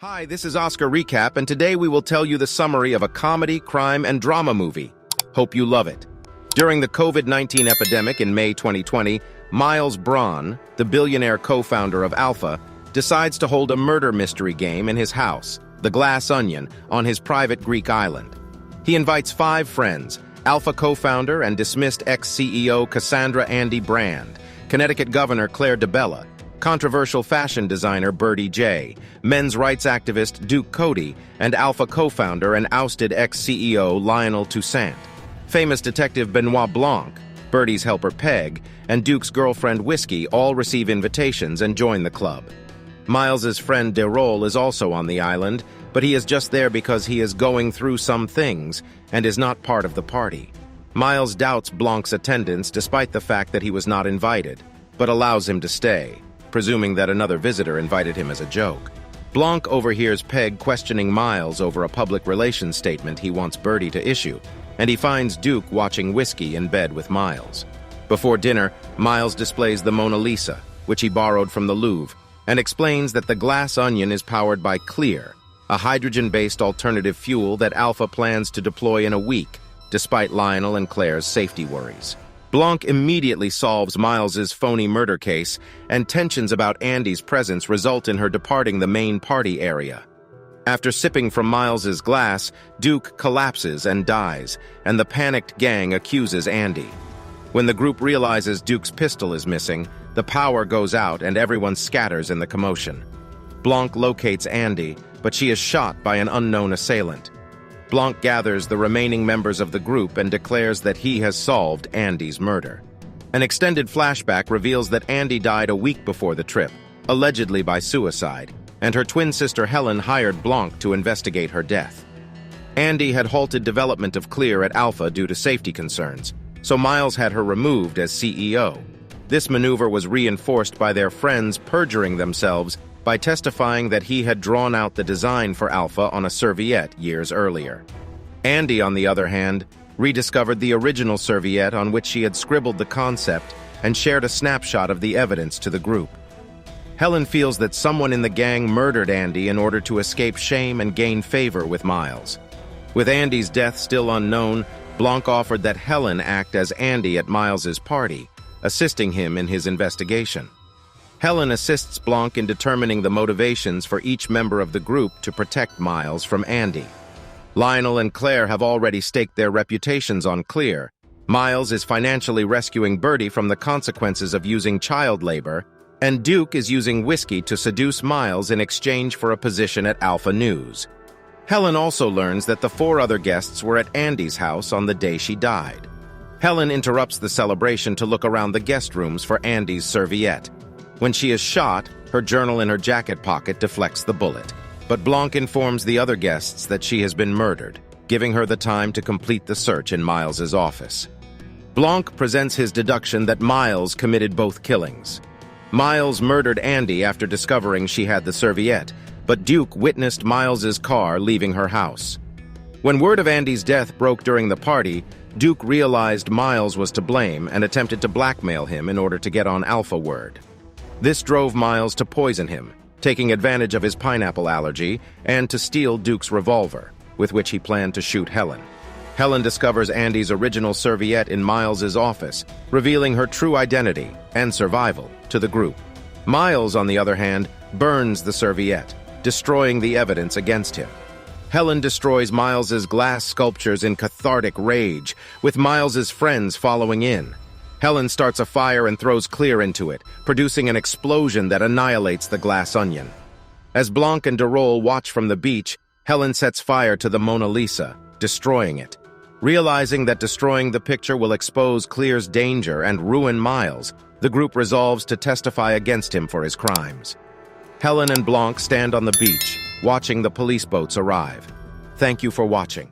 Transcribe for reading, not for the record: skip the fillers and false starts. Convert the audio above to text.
Hi, this is Oscar Recap, and today we will tell you the summary of a comedy, crime, and drama movie. Hope you love it. During the COVID-19 epidemic in May 2020, Bron, the billionaire co-founder of Alpha, decides to hold a murder mystery game in his house, the Glass Onion, on his private Greek island. He invites 5 friends, Alpha co-founder and dismissed ex-CEO Cassandra Andi Brand, Connecticut Governor Claire Debella, controversial fashion designer Birdie Jay, men's rights activist Duke Cody, and Alpha co-founder and ousted ex-CEO Lionel Toussaint. Famous detective Benoit Blanc, Birdie's helper Peg, and Duke's girlfriend Whisky all receive invitations and join the club. Miles's friend Derol is also on the island, but he is just there because he is going through some things and is not part of the party. Miles doubts Blanc's attendance despite the fact that he was not invited, but allows him to stay, presuming that another visitor invited him as a joke. Blanc overhears Peg questioning Miles over a public relations statement he wants Birdie to issue, and he finds Duke watching Whisky in bed with Miles. Before dinner, Miles displays the Mona Lisa, which he borrowed from the Louvre, and explains that the Glass Onion is powered by Klear, a hydrogen-based alternative fuel that Alpha plans to deploy in a week, despite Lionel and Claire's safety worries. Blanc immediately solves Miles's phony murder case, and tensions about Andi's presence result in her departing the main party area. After sipping from Miles's glass, Duke collapses and dies, and the panicked gang accuses Andi. When the group realizes Duke's pistol is missing, the power goes out and everyone scatters in the commotion. Blanc locates Andi, but she is shot by an unknown assailant. Blanc gathers the remaining members of the group and declares that he has solved Andi's murder. An extended flashback reveals that Andi died a week before the trip, allegedly by suicide, and her twin sister Helen hired Blanc to investigate her death. Andi had halted development of Klear at Alpha due to safety concerns, so Miles had her removed as CEO. This maneuver was reinforced by their friends perjuring themselves by testifying that he had drawn out the design for Alpha on a serviette years earlier. Andi, on the other hand, rediscovered the original serviette on which she had scribbled the concept and shared a snapshot of the evidence to the group. Helen feels that someone in the gang murdered Andi in order to escape shame and gain favor with Miles. With Andi's death still unknown, Blanc offered that Helen act as Andi at Miles's party, assisting him in his investigation. Helen assists Blanc in determining the motivations for each member of the group to protect Miles from Andi. Lionel and Claire have already staked their reputations on Klear. Miles is financially rescuing Birdie from the consequences of using child labor, and Duke is using Whisky to seduce Miles in exchange for a position at Alpha News. Helen also learns that the 4 other guests were at Andi's house on the day she died. Helen interrupts the celebration to look around the guest rooms for Andi's serviette. When she is shot, her journal in her jacket pocket deflects the bullet. But Blanc informs the other guests that she has been murdered, giving her the time to complete the search in Miles's office. Blanc presents his deduction that Miles committed both killings. Miles murdered Andi after discovering she had the serviette, but Duke witnessed Miles's car leaving her house. When word of Andi's death broke during the party, Duke realized Miles was to blame and attempted to blackmail him in order to get on Alpha word. This drove Miles to poison him, taking advantage of his pineapple allergy, and to steal Duke's revolver, with which he planned to shoot Helen. Helen discovers Andi's original serviette in Miles's office, revealing her true identity and survival to the group. Miles, on the other hand, burns the serviette, destroying the evidence against him. Helen destroys Miles's glass sculptures in cathartic rage, with Miles's friends following in. Helen starts a fire and throws Klear into it, producing an explosion that annihilates the Glass Onion. As Blanc and Derol watch from the beach, Helen sets fire to the Mona Lisa, destroying it. Realizing that destroying the picture will expose Klear's danger and ruin Miles, the group resolves to testify against him for his crimes. Helen and Blanc stand on the beach, watching the police boats arrive. Thank you for watching.